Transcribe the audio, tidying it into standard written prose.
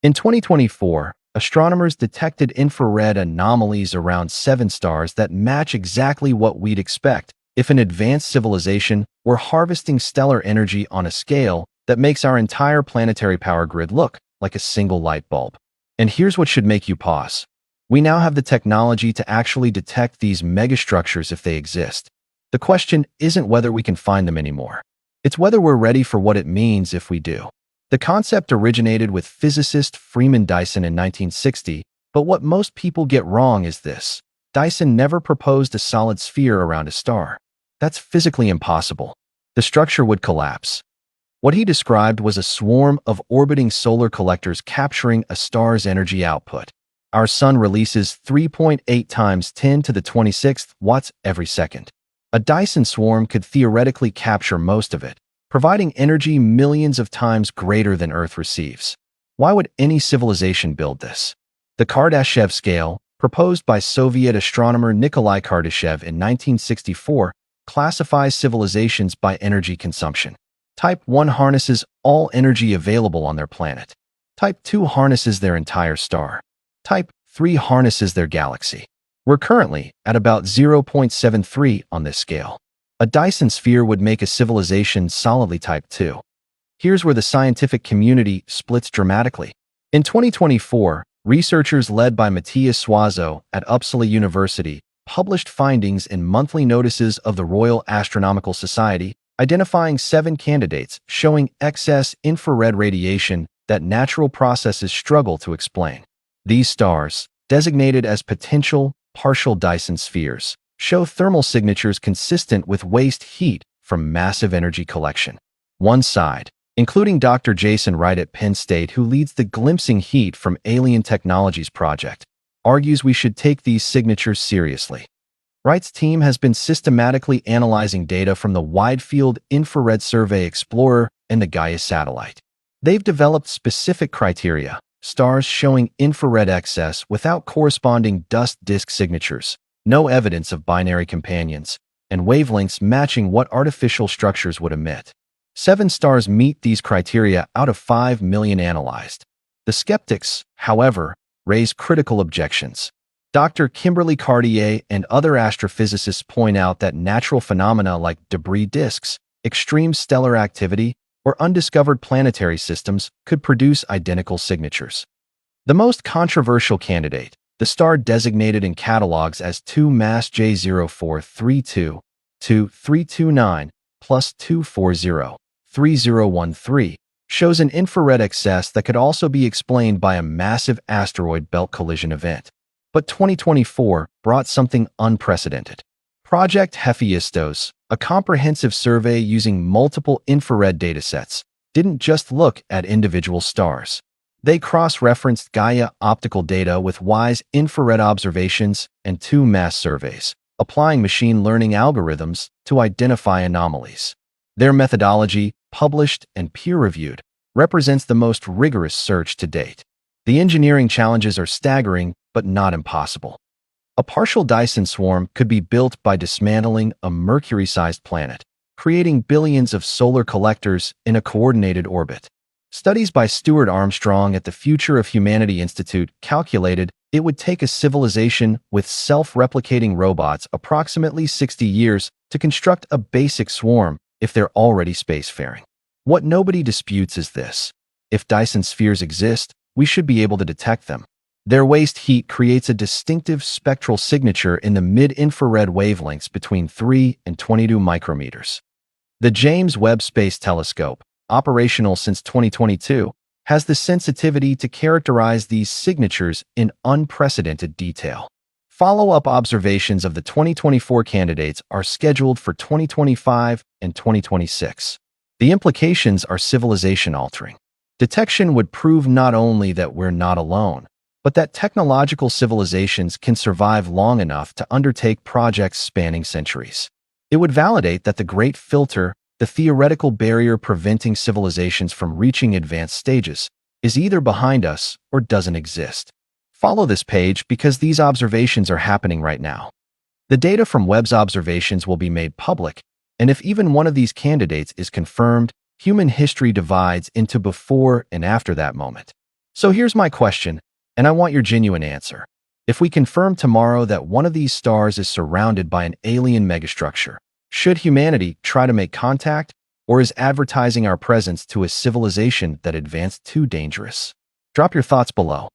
In 2024, astronomers detected infrared anomalies around 7 stars that match exactly what we'd expect if an advanced civilization were harvesting stellar energy on a scale that makes our entire planetary power grid look like a single light bulb. And here's what should make you pause. We now have the technology to actually detect these megastructures if they exist. The question isn't whether we can find them anymore. It's whether we're ready for what it means if we do. The concept originated with physicist Freeman Dyson in 1960, but what most people get wrong is this. Dyson never proposed a solid sphere around a star. That's physically impossible. The structure would collapse. What he described was a swarm of orbiting solar collectors capturing a star's energy output. Our sun releases 3.8 times 10 to the 26th watts every second. A Dyson swarm could theoretically capture most of it, providing energy millions of times greater than Earth receives. Why would any civilization build this? The Kardashev scale, proposed by Soviet astronomer Nikolai Kardashev in 1964, classifies civilizations by energy consumption. Type 1 harnesses all energy available on their planet. Type 2 harnesses their entire star. Type 3 harnesses their galaxy. We're currently at about 0.73 on this scale. A Dyson sphere would make a civilization solidly Type 2. Here's where the scientific community splits dramatically. In 2024, researchers led by Matthias Suazo at Uppsala University published findings in monthly notices of the Royal Astronomical Society, identifying 7 candidates showing excess infrared radiation that natural processes struggle to explain. These stars, designated as potential partial Dyson spheres, show thermal signatures consistent with waste heat from massive energy collection. One side, including Dr. Jason Wright at Penn State, who leads the Glimpsing Heat from Alien Technologies project, argues we should take these signatures seriously. Wright's team has been systematically analyzing data from the Wide-Field Infrared Survey Explorer and the Gaia satellite. They've developed specific criteria: stars showing infrared excess without corresponding dust disk signatures, no evidence of binary companions, and wavelengths matching what artificial structures would emit. 7 stars meet these criteria out of 5 million analyzed. The skeptics, however, raise critical objections. Dr. Kimberly Cartier and other astrophysicists point out that natural phenomena like debris disks, extreme stellar activity, or undiscovered planetary systems could produce identical signatures. The most controversial candidate, the star designated in catalogs as 2 mass J0432 2329 plus 240 3013, shows an infrared excess that could also be explained by a massive asteroid belt collision event. But 2024 brought something unprecedented. Project Hephaestos, a comprehensive survey using multiple infrared datasets, didn't just look at individual stars. They cross-referenced Gaia optical data with WISE infrared observations and 2 mass surveys, applying machine learning algorithms to identify anomalies. Their methodology, published and peer-reviewed, represents the most rigorous search to date. The engineering challenges are staggering, but not impossible. A partial Dyson swarm could be built by dismantling a Mercury-sized planet, creating billions of solar collectors in a coordinated orbit. Studies by Stuart Armstrong at the Future of Humanity Institute calculated it would take a civilization with self-replicating robots approximately 60 years to construct a basic swarm if they're already spacefaring. What nobody disputes is this: if Dyson spheres exist, we should be able to detect them. Their waste heat creates a distinctive spectral signature in the mid-infrared wavelengths between 3 and 22 micrometers. The James Webb Space Telescope, operational since 2022, has the sensitivity to characterize these signatures in unprecedented detail. Follow-up observations of the 2024 candidates are scheduled for 2025 and 2026. The implications are civilization-altering. Detection would prove not only that we're not alone, but that technological civilizations can survive long enough to undertake projects spanning centuries. It would validate that the Great Filter, the theoretical barrier preventing civilizations from reaching advanced stages, is either behind us or doesn't exist. Follow this page because these observations are happening right now. The data from Webb's observations will be made public, and if even one of these candidates is confirmed, human history divides into before and after that moment. So here's my question, and I want your genuine answer. If we confirm tomorrow that one of these stars is surrounded by an alien megastructure, should humanity try to make contact, or is advertising our presence to a civilization that advanced too dangerous? Drop your thoughts below.